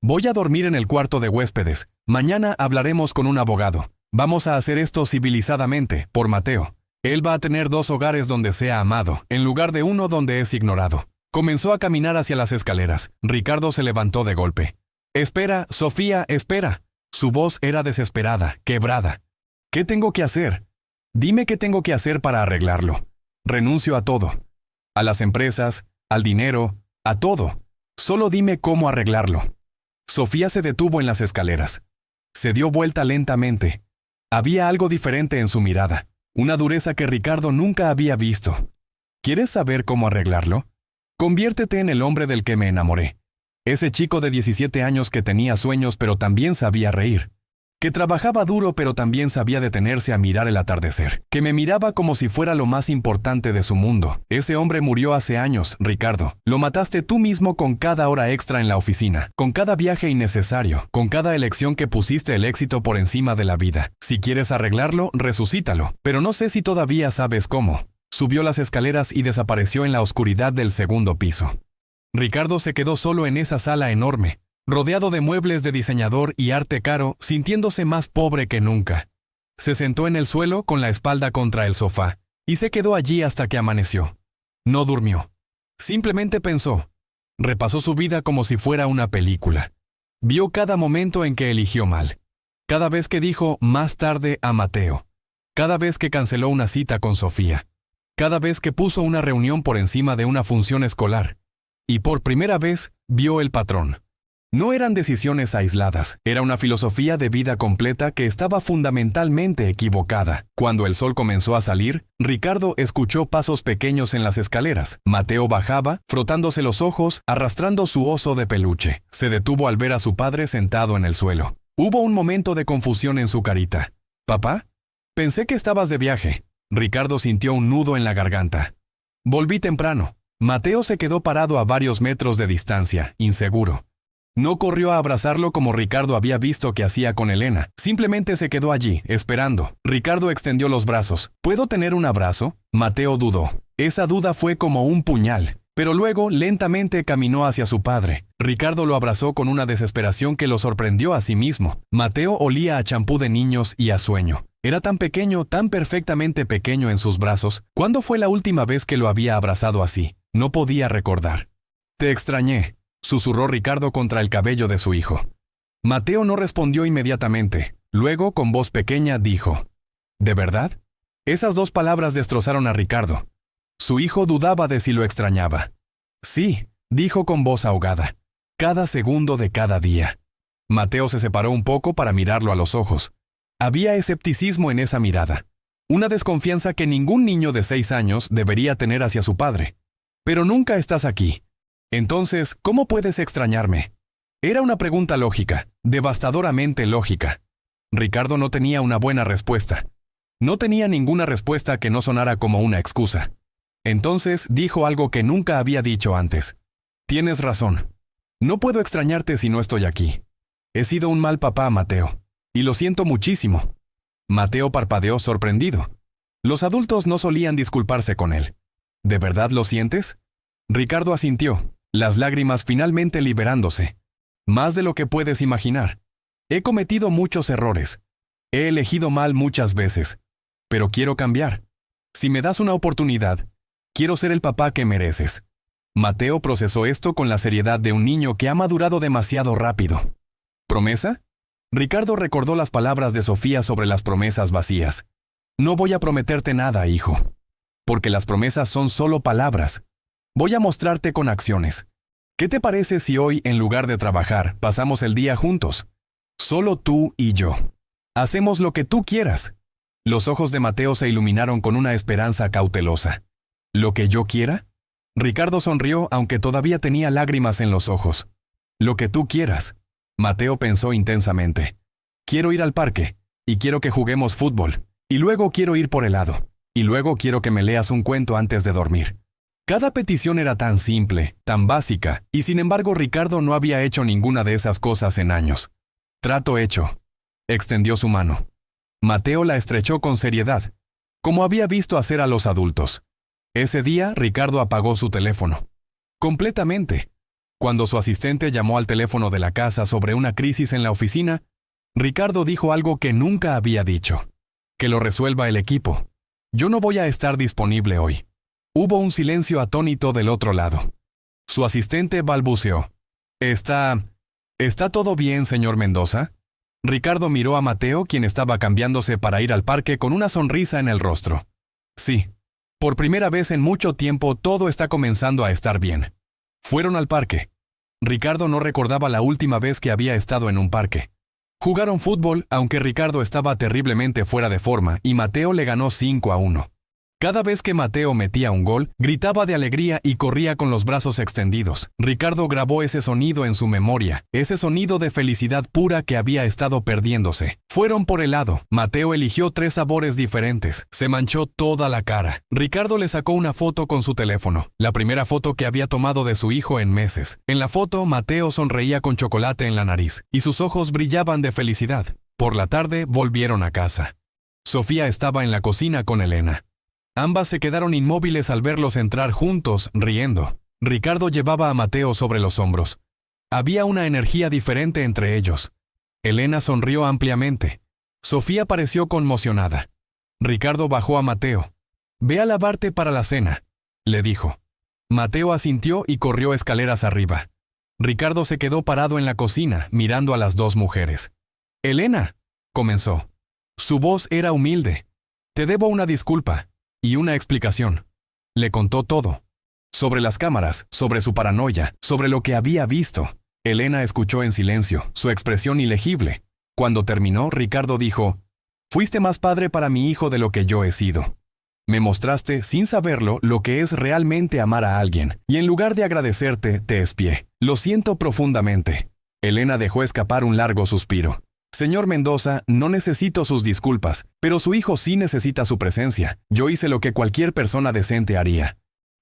Voy a dormir en el cuarto de huéspedes. Mañana hablaremos con un abogado. Vamos a hacer esto civilizadamente, por Mateo. Él va a tener 2 hogares donde sea amado, en lugar de uno donde es ignorado. Comenzó a caminar hacia las escaleras. Ricardo se levantó de golpe. Espera, Sofía, espera. Su voz era desesperada, quebrada. ¿Qué tengo que hacer? Dime qué tengo que hacer para arreglarlo. Renuncio a todo. A las empresas, al dinero, a todo. Solo dime cómo arreglarlo. Sofía se detuvo en las escaleras. Se dio vuelta lentamente. Había algo diferente en su mirada, una dureza que Ricardo nunca había visto. ¿Quieres saber cómo arreglarlo? Conviértete en el hombre del que me enamoré. Ese chico de 17 años que tenía sueños pero también sabía reír. Que trabajaba duro pero también sabía detenerse a mirar el atardecer. Que me miraba como si fuera lo más importante de su mundo. Ese hombre murió hace años, Ricardo. Lo mataste tú mismo con cada hora extra en la oficina, con cada viaje innecesario, con cada elección que pusiste el éxito por encima de la vida. Si quieres arreglarlo, resucítalo. Pero no sé si todavía sabes cómo. Subió las escaleras y desapareció en la oscuridad del 2.º piso. Ricardo se quedó solo en esa sala enorme, rodeado de muebles de diseñador y arte caro, sintiéndose más pobre que nunca. Se sentó en el suelo con la espalda contra el sofá, y se quedó allí hasta que amaneció. No durmió. Simplemente pensó. Repasó su vida como si fuera una película. Vio cada momento en que eligió mal. Cada vez que dijo más tarde a Mateo. Cada vez que canceló una cita con Sofía. Cada vez que puso una reunión por encima de una función escolar. Y por primera vez vio el patrón. No eran decisiones aisladas, era una filosofía de vida completa que estaba fundamentalmente equivocada. Cuando el sol comenzó a salir, Ricardo escuchó pasos pequeños en las escaleras. Mateo bajaba, frotándose los ojos, arrastrando su oso de peluche. Se detuvo al ver a su padre sentado en el suelo. Hubo un momento de confusión en su carita. ¿Papá? Pensé que estabas de viaje. Ricardo sintió un nudo en la garganta. Volví temprano. Mateo se quedó parado a varios metros de distancia, inseguro. No corrió a abrazarlo como Ricardo había visto que hacía con Elena. Simplemente se quedó allí, esperando. Ricardo extendió los brazos. ¿Puedo tener un abrazo? Mateo dudó. Esa duda fue como un puñal. Pero luego, lentamente caminó hacia su padre. Ricardo lo abrazó con una desesperación que lo sorprendió a sí mismo. Mateo olía a champú de niños y a sueño. Era tan pequeño, tan perfectamente pequeño en sus brazos. ¿Cuándo fue la última vez que lo había abrazado así? No podía recordar. «Te extrañé», susurró Ricardo contra el cabello de su hijo. Mateo no respondió inmediatamente. Luego, con voz pequeña, dijo: «¿De verdad?». Esas dos palabras destrozaron a Ricardo. Su hijo dudaba de si lo extrañaba. «Sí», dijo con voz ahogada. «Cada segundo de cada día». Mateo se separó un poco para mirarlo a los ojos. Había escepticismo en esa mirada. Una desconfianza que ningún niño de 6 años debería tener hacia su padre. «Pero nunca estás aquí. Entonces, ¿cómo puedes extrañarme?». Era una pregunta lógica, devastadoramente lógica. Ricardo no tenía una buena respuesta. No tenía ninguna respuesta que no sonara como una excusa. Entonces dijo algo que nunca había dicho antes. «Tienes razón. No puedo extrañarte si no estoy aquí. He sido un mal papá, Mateo. Y lo siento muchísimo». Mateo parpadeó sorprendido. Los adultos no solían disculparse con él. «¿De verdad lo sientes?». Ricardo asintió, las lágrimas finalmente liberándose. «Más de lo que puedes imaginar. He cometido muchos errores. He elegido mal muchas veces. Pero quiero cambiar. Si me das una oportunidad, quiero ser el papá que mereces». Mateo procesó esto con la seriedad de un niño que ha madurado demasiado rápido. ¿Promesa? Ricardo recordó las palabras de Sofía sobre las promesas vacías. «No voy a prometerte nada, hijo. Porque las promesas son solo palabras. Voy a mostrarte con acciones. ¿Qué te parece si hoy, en lugar de trabajar, pasamos el día juntos? Solo tú y yo. Hacemos lo que tú quieras». Los ojos de Mateo se iluminaron con una esperanza cautelosa. «¿Lo que yo quiera?». Ricardo sonrió aunque todavía tenía lágrimas en los ojos. «Lo que tú quieras». Mateo pensó intensamente. «Quiero ir al parque, y quiero que juguemos fútbol, y luego quiero ir por helado, y luego quiero que me leas un cuento antes de dormir». Cada petición era tan simple, tan básica, y sin embargo Ricardo no había hecho ninguna de esas cosas en años. «Trato hecho». Extendió su mano. Mateo la estrechó con seriedad, como había visto hacer a los adultos. Ese día, Ricardo apagó su teléfono. Completamente. Cuando su asistente llamó al teléfono de la casa sobre una crisis en la oficina, Ricardo dijo algo que nunca había dicho. «Que lo resuelva el equipo. Yo no voy a estar disponible hoy». Hubo un silencio atónito del otro lado. Su asistente balbuceó. ¿Está todo bien, señor Mendoza?» Ricardo miró a Mateo, quien estaba cambiándose para ir al parque con una sonrisa en el rostro. «Sí. Por primera vez en mucho tiempo todo está comenzando a estar bien». Fueron al parque. Ricardo no recordaba la última vez que había estado en un parque. Jugaron fútbol, aunque Ricardo estaba terriblemente fuera de forma, y Mateo le ganó 5-1. Cada vez que Mateo metía un gol, gritaba de alegría y corría con los brazos extendidos. Ricardo grabó ese sonido en su memoria, ese sonido de felicidad pura que había estado perdiéndose. Fueron por helado. Mateo eligió 3 sabores diferentes. Se manchó toda la cara. Ricardo le sacó una foto con su teléfono, la primera foto que había tomado de su hijo en meses. En la foto, Mateo sonreía con chocolate en la nariz, y sus ojos brillaban de felicidad. Por la tarde, volvieron a casa. Sofía estaba en la cocina con Elena. Ambas se quedaron inmóviles al verlos entrar juntos, riendo. Ricardo llevaba a Mateo sobre los hombros. Había una energía diferente entre ellos. Elena sonrió ampliamente. Sofía pareció conmocionada. Ricardo bajó a Mateo. «Ve a lavarte para la cena», le dijo. Mateo asintió y corrió escaleras arriba. Ricardo se quedó parado en la cocina, mirando a las 2 mujeres. «Elena», comenzó. Su voz era humilde. «Te debo una disculpa. Y una explicación». Le contó todo. Sobre las cámaras, sobre su paranoia, sobre lo que había visto. Elena escuchó en silencio, su expresión ilegible. Cuando terminó, Ricardo dijo: «Fuiste más padre para mi hijo de lo que yo he sido. Me mostraste, sin saberlo, lo que es realmente amar a alguien, y en lugar de agradecerte, te espié. Lo siento profundamente». Elena dejó escapar un largo suspiro. «Señor Mendoza, no necesito sus disculpas, pero su hijo sí necesita su presencia. Yo hice lo que cualquier persona decente haría.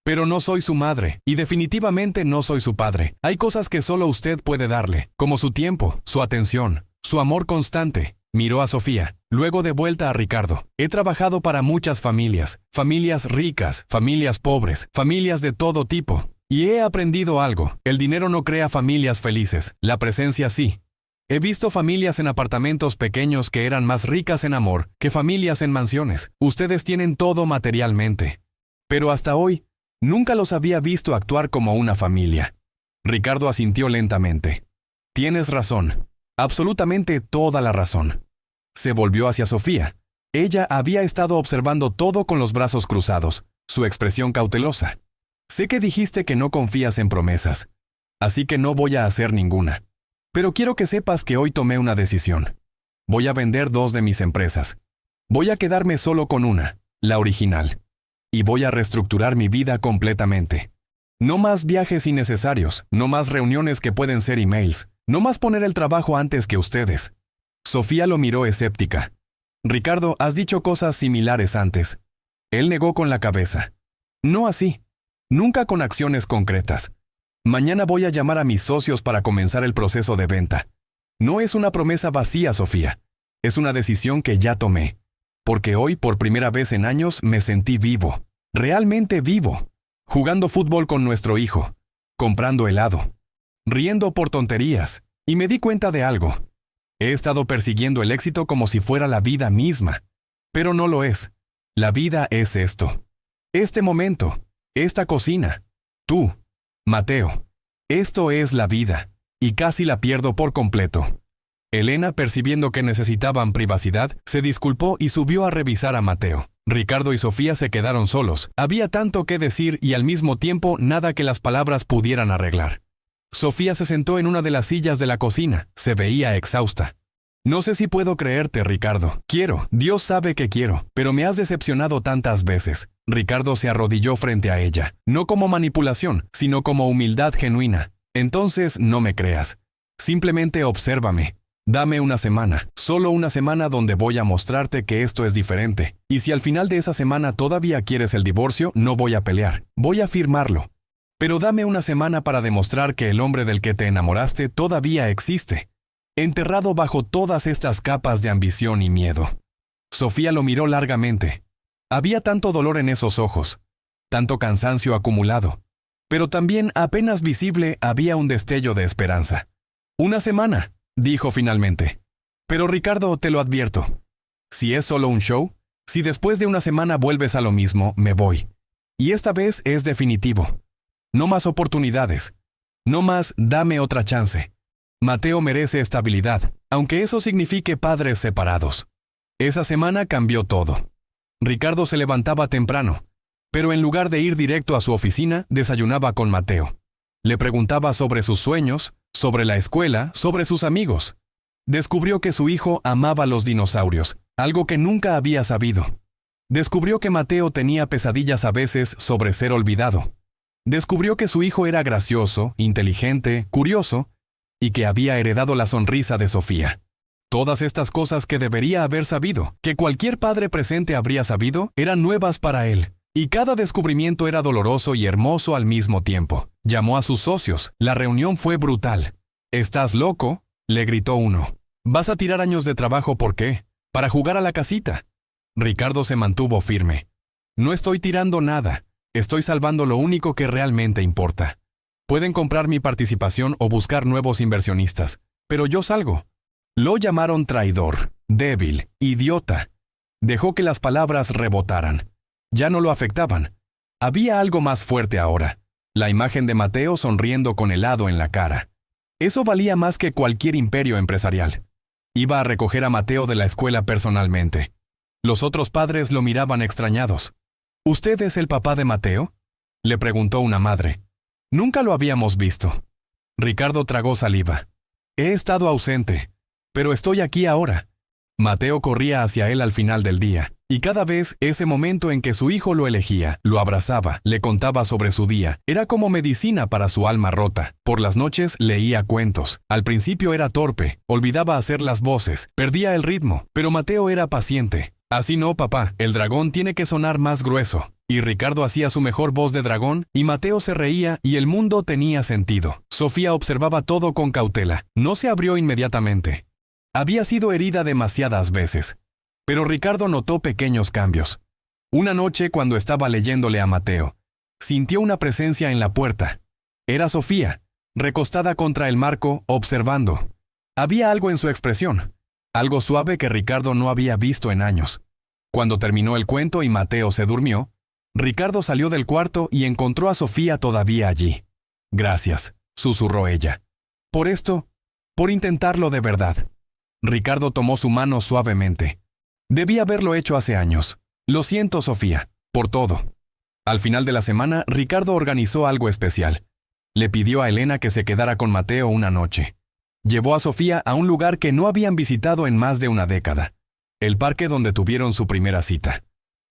Pero no soy su madre, y definitivamente no soy su padre. Hay cosas que solo usted puede darle, como su tiempo, su atención, su amor constante». Miró a Sofía, luego de vuelta a Ricardo. «He trabajado para muchas familias, familias ricas, familias pobres, familias de todo tipo. Y he aprendido algo. El dinero no crea familias felices, la presencia sí. He visto familias en apartamentos pequeños que eran más ricas en amor que familias en mansiones. Ustedes tienen todo materialmente. Pero hasta hoy, nunca los había visto actuar como una familia. Ricardo asintió lentamente. Tienes razón. Absolutamente toda la razón. Se volvió hacia Sofía. Ella había estado observando todo con los brazos cruzados, su expresión cautelosa. Sé que dijiste que no confías en promesas, así que no voy a hacer ninguna. Pero quiero que sepas que hoy tomé una decisión. Voy a vender 2 de mis empresas. Voy a quedarme solo con una, la original. Y voy a reestructurar mi vida completamente. No más viajes innecesarios, no más reuniones que pueden ser emails, no más poner el trabajo antes que ustedes. Sofía lo miró escéptica. Ricardo, has dicho cosas similares antes. Él negó con la cabeza. No así. Nunca con acciones concretas. Mañana voy a llamar a mis socios para comenzar el proceso de venta. No es una promesa vacía, Sofía. Es una decisión que ya tomé. Porque hoy, por primera vez en años, me sentí vivo. Realmente vivo. Jugando fútbol con nuestro hijo. Comprando helado. Riendo por tonterías. Y me di cuenta de algo. He estado persiguiendo el éxito como si fuera la vida misma. Pero no lo es. La vida es esto. Este momento. Esta cocina. Tú. Mateo. Esto es la vida. Y casi la pierdo por completo. Elena, percibiendo que necesitaban privacidad, se disculpó y subió a revisar a Mateo. Ricardo y Sofía se quedaron solos. Había tanto que decir y al mismo tiempo nada que las palabras pudieran arreglar. Sofía se sentó en una de las sillas de la cocina. Se veía exhausta. No sé si puedo creerte, Ricardo. Quiero, Dios sabe que quiero, pero me has decepcionado tantas veces. Ricardo se arrodilló frente a ella, no como manipulación, sino como humildad genuina. Entonces no me creas. Simplemente obsérvame. Dame una semana, solo una semana donde voy a mostrarte que esto es diferente. Y si al final de esa semana todavía quieres el divorcio, no voy a pelear, voy a firmarlo. Pero dame una semana para demostrar que el hombre del que te enamoraste todavía existe. Enterrado bajo todas estas capas de ambición y miedo. Sofía lo miró largamente. Había tanto dolor en esos ojos, tanto cansancio acumulado, pero también apenas visible había un destello de esperanza. Una semana, dijo finalmente. Pero Ricardo, te lo advierto. Si es solo un show, si después de una semana vuelves a lo mismo, me voy. Y esta vez es definitivo. No más oportunidades. No más dame otra chance. Mateo merece estabilidad, aunque eso signifique padres separados. Esa semana cambió todo. Ricardo se levantaba temprano, pero en lugar de ir directo a su oficina, desayunaba con Mateo. Le preguntaba sobre sus sueños, sobre la escuela, sobre sus amigos. Descubrió que su hijo amaba los dinosaurios, algo que nunca había sabido. Descubrió que Mateo tenía pesadillas a veces sobre ser olvidado. Descubrió que su hijo era gracioso, inteligente, curioso, y que había heredado la sonrisa de Sofía. Todas estas cosas que debería haber sabido, que cualquier padre presente habría sabido, eran nuevas para él. Y cada descubrimiento era doloroso y hermoso al mismo tiempo. Llamó a sus socios. La reunión fue brutal. «¿Estás loco?», le gritó uno. «¿Vas a tirar años de trabajo por qué? ¿Para jugar a la casita?». Ricardo se mantuvo firme. «No estoy tirando nada. Estoy salvando lo único que realmente importa. Pueden comprar mi participación o buscar nuevos inversionistas, pero yo salgo». Lo llamaron traidor, débil, idiota. Dejó que las palabras rebotaran. Ya no lo afectaban. Había algo más fuerte ahora. La imagen de Mateo sonriendo con helado en la cara. Eso valía más que cualquier imperio empresarial. Iba a recoger a Mateo de la escuela personalmente. Los otros padres lo miraban extrañados. «¿Usted es el papá de Mateo?», le preguntó una madre. «Nunca lo habíamos visto». Ricardo tragó saliva. «He estado ausente, pero estoy aquí ahora». Mateo corría hacia él al final del día, y cada vez ese momento en que su hijo lo elegía, lo abrazaba, le contaba sobre su día, era como medicina para su alma rota. Por las noches leía cuentos. Al principio era torpe, olvidaba hacer las voces, perdía el ritmo, pero Mateo era paciente. «Así no, papá, el dragón tiene que sonar más grueso». Y Ricardo hacía su mejor voz de dragón, y Mateo se reía y el mundo tenía sentido. Sofía observaba todo con cautela. No se abrió inmediatamente. Había sido herida demasiadas veces. Pero Ricardo notó pequeños cambios. Una noche, cuando estaba leyéndole a Mateo, Sintió una presencia en la puerta. Era Sofía, recostada contra el marco, observando. Había algo en su expresión, algo suave que Ricardo no había visto en años. Cuando terminó el cuento y Mateo se durmió, Ricardo salió del cuarto y encontró a Sofía todavía allí. «Gracias», susurró ella. «Por esto, por intentarlo de verdad». Ricardo tomó su mano suavemente. «Debí haberlo hecho hace años. Lo siento, Sofía, por todo». Al final de la semana, Ricardo organizó algo especial. Le pidió a Elena que se quedara con Mateo una noche. Llevó a Sofía a un lugar que no habían visitado en más de una década. El parque donde tuvieron su primera cita.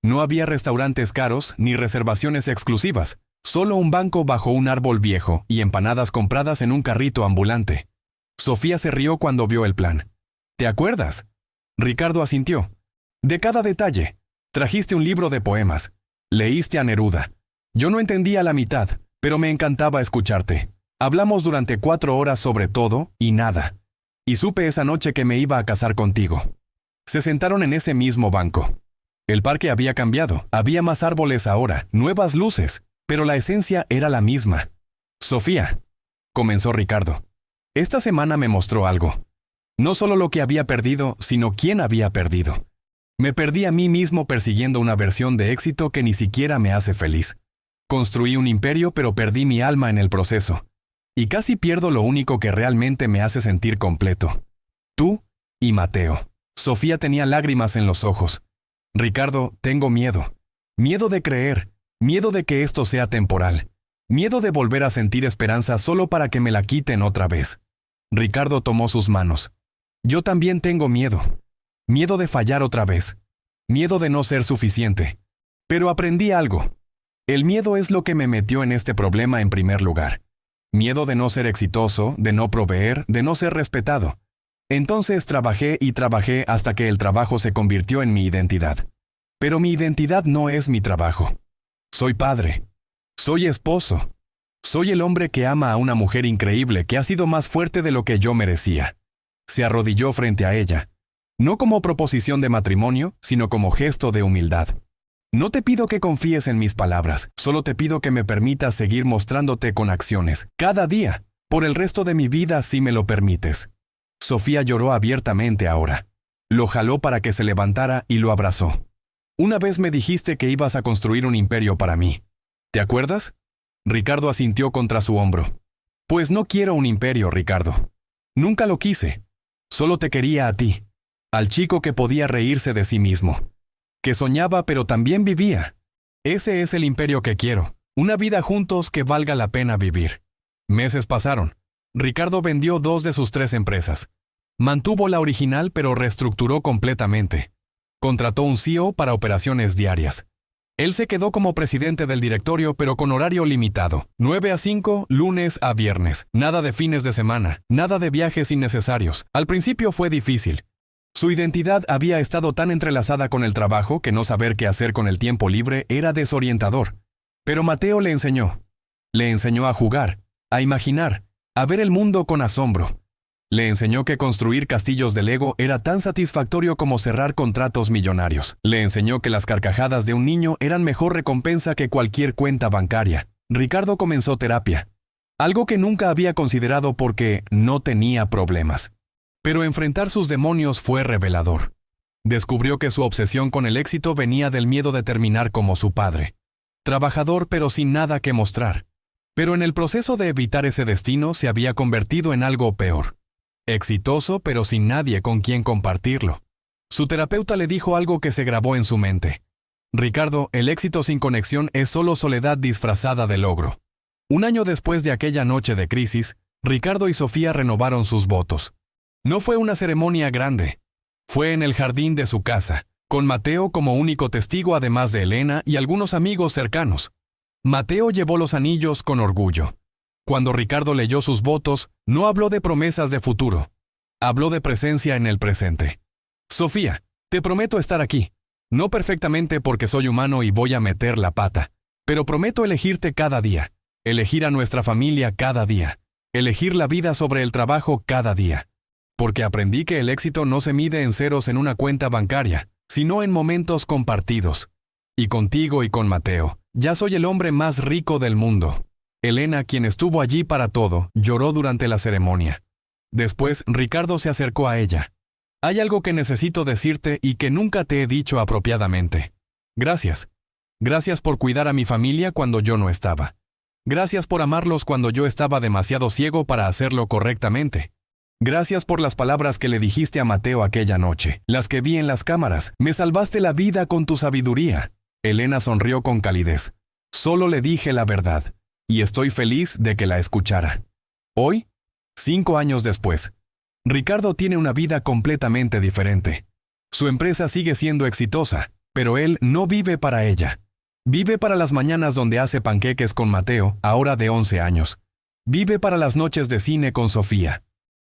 No había restaurantes caros ni reservaciones exclusivas, solo un banco bajo un árbol viejo y empanadas compradas en un carrito ambulante. Sofía se rió cuando vio el plan. «¿Te acuerdas?». Ricardo asintió. «De cada detalle. Trajiste un libro de poemas. Leíste a Neruda. Yo no entendía la mitad, pero me encantaba escucharte. Hablamos durante 4 horas sobre todo y nada. Y supe esa noche que me iba a casar contigo». Se sentaron en ese mismo banco. El parque había cambiado, había más árboles ahora, nuevas luces, pero la esencia era la misma. «Sofía», comenzó Ricardo, «esta semana me mostró algo. No solo lo que había perdido, sino quién había perdido. Me perdí a mí mismo persiguiendo una versión de éxito que ni siquiera me hace feliz. Construí un imperio, pero perdí mi alma en el proceso. Y casi pierdo lo único que realmente me hace sentir completo. Tú y Mateo». Sofía tenía lágrimas en los ojos. «Ricardo, tengo miedo. Miedo de creer. Miedo de que esto sea temporal. Miedo de volver a sentir esperanza solo para que me la quiten otra vez». Ricardo tomó sus manos. «Yo también tengo miedo. Miedo de fallar otra vez. Miedo de no ser suficiente. Pero aprendí algo. El miedo es lo que me metió en este problema en primer lugar. Miedo de no ser exitoso, de no proveer, de no ser respetado. Entonces trabajé y trabajé hasta que el trabajo se convirtió en mi identidad. Pero mi identidad no es mi trabajo. Soy padre. Soy esposo. Soy el hombre que ama a una mujer increíble que ha sido más fuerte de lo que yo merecía». Se arrodilló frente a ella. No como proposición de matrimonio, sino como gesto de humildad. «No te pido que confíes en mis palabras, solo te pido que me permitas seguir mostrándote con acciones, cada día, por el resto de mi vida si me lo permites». Sofía lloró abiertamente ahora. Lo jaló para que se levantara y lo abrazó. «Una vez me dijiste que ibas a construir un imperio para mí. ¿Te acuerdas?». Ricardo asintió contra su hombro. «Pues no quiero un imperio, Ricardo. Nunca lo quise. Solo te quería a ti, al chico que podía reírse de sí mismo, que soñaba pero también vivía. Ese es el imperio que quiero, una vida juntos que valga la pena vivir». Meses pasaron. Ricardo vendió 2 de sus 3 empresas. Mantuvo la original pero reestructuró completamente. Contrató un CEO para operaciones diarias. Él se quedó como presidente del directorio pero con horario limitado. 9 a 5, lunes a viernes. Nada de fines de semana, nada de viajes innecesarios. Al principio fue difícil. Su identidad había estado tan entrelazada con el trabajo que no saber qué hacer con el tiempo libre era desorientador. Pero Mateo le enseñó. Le enseñó a jugar, a imaginar, a ver el mundo con asombro. Le enseñó que construir castillos de Lego era tan satisfactorio como cerrar contratos millonarios. Le enseñó que las carcajadas de un niño eran mejor recompensa que cualquier cuenta bancaria. Ricardo comenzó terapia, algo que nunca había considerado porque no tenía problemas. Pero enfrentar sus demonios fue revelador. Descubrió que su obsesión con el éxito venía del miedo de terminar como su padre. Trabajador pero sin nada que mostrar. Pero en el proceso de evitar ese destino se había convertido en algo peor. Exitoso pero sin nadie con quien compartirlo. Su terapeuta le dijo algo que se grabó en su mente. «Ricardo, el éxito sin conexión es solo soledad disfrazada de logro». Un año después de aquella noche de crisis, Ricardo y Sofía renovaron sus votos. No fue una ceremonia grande. Fue en el jardín de su casa, con Mateo como único testigo además de Elena y algunos amigos cercanos. Mateo llevó los anillos con orgullo. Cuando Ricardo leyó sus votos, no habló de promesas de futuro. Habló de presencia en el presente. «Sofía, te prometo estar aquí. No perfectamente porque soy humano y voy a meter la pata, pero prometo elegirte cada día, elegir a nuestra familia cada día, elegir la vida sobre el trabajo cada día. Porque aprendí que el éxito no se mide en ceros en una cuenta bancaria, sino en momentos compartidos. Y contigo y con Mateo, Ya soy el hombre más rico del mundo. Elena, quien estuvo allí para todo, lloró durante la ceremonia. Después, Ricardo se acercó a ella. Hay algo que necesito decirte y que nunca te he dicho apropiadamente. Gracias. Gracias por cuidar a mi familia cuando yo no estaba. Gracias por amarlos cuando yo estaba demasiado ciego para hacerlo correctamente. Gracias por las palabras que le dijiste a Mateo aquella noche, las que vi en las cámaras. Me salvaste la vida con tu sabiduría. Elena sonrió con calidez. Solo le dije la verdad, y estoy feliz de que la escuchara. Hoy, 5 años después, Ricardo tiene una vida completamente diferente. Su empresa sigue siendo exitosa, pero él no vive para ella. Vive para las mañanas donde hace panqueques con Mateo, ahora de 11 años. Vive para las noches de cine con Sofía.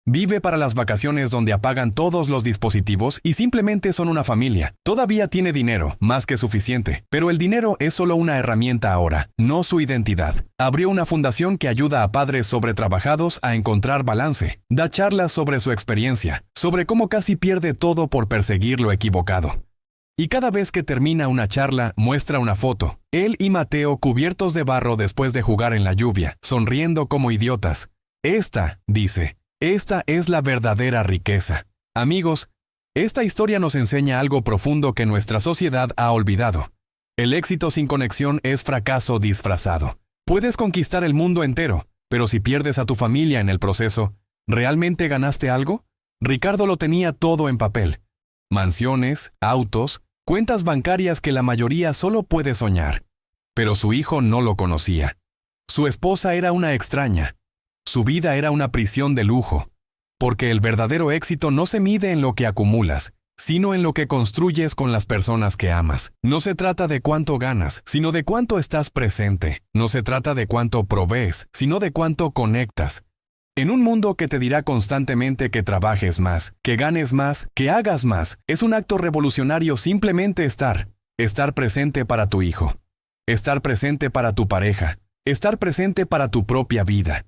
Vive para las vacaciones donde apagan todos los dispositivos y simplemente son una familia. Todavía tiene dinero, más que suficiente, pero el dinero es solo una herramienta ahora, no su identidad. Abrió una fundación que ayuda a padres sobretrabajados a encontrar balance. Da charlas sobre su experiencia, sobre cómo casi pierde todo por perseguir lo equivocado. Y cada vez que termina una charla, muestra una foto. Él y Mateo cubiertos de barro después de jugar en la lluvia, sonriendo como idiotas. Dice, esta es la verdadera riqueza. Amigos, esta historia nos enseña algo profundo que nuestra sociedad ha olvidado. El éxito sin conexión es fracaso disfrazado. Puedes conquistar el mundo entero, pero si pierdes a tu familia en el proceso, ¿realmente ganaste algo? Ricardo lo tenía todo en papel. Mansiones, autos, cuentas bancarias que la mayoría solo puede soñar. Pero su hijo no lo conocía. Su esposa era una extraña. Su vida era una prisión de lujo. Porque el verdadero éxito no se mide en lo que acumulas, sino en lo que construyes con las personas que amas. No se trata de cuánto ganas, sino de cuánto estás presente. No se trata de cuánto provees, sino de cuánto conectas. En un mundo que te dirá constantemente que trabajes más, que ganes más, que hagas más, es un acto revolucionario simplemente estar presente para tu hijo, estar presente para tu pareja, estar presente para tu propia vida.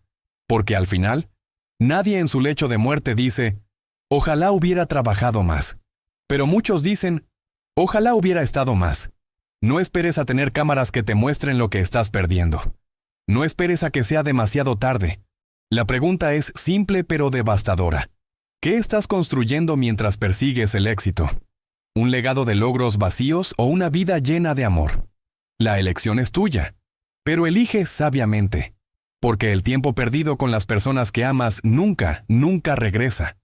Porque al final, nadie en su lecho de muerte dice, ojalá hubiera trabajado más. Pero muchos dicen, ojalá hubiera estado más. No esperes a tener cámaras que te muestren lo que estás perdiendo. No esperes a que sea demasiado tarde. La pregunta es simple pero devastadora. ¿Qué estás construyendo mientras persigues el éxito? ¿Un legado de logros vacíos o una vida llena de amor? La elección es tuya, pero elige sabiamente. Porque el tiempo perdido con las personas que amas nunca regresa.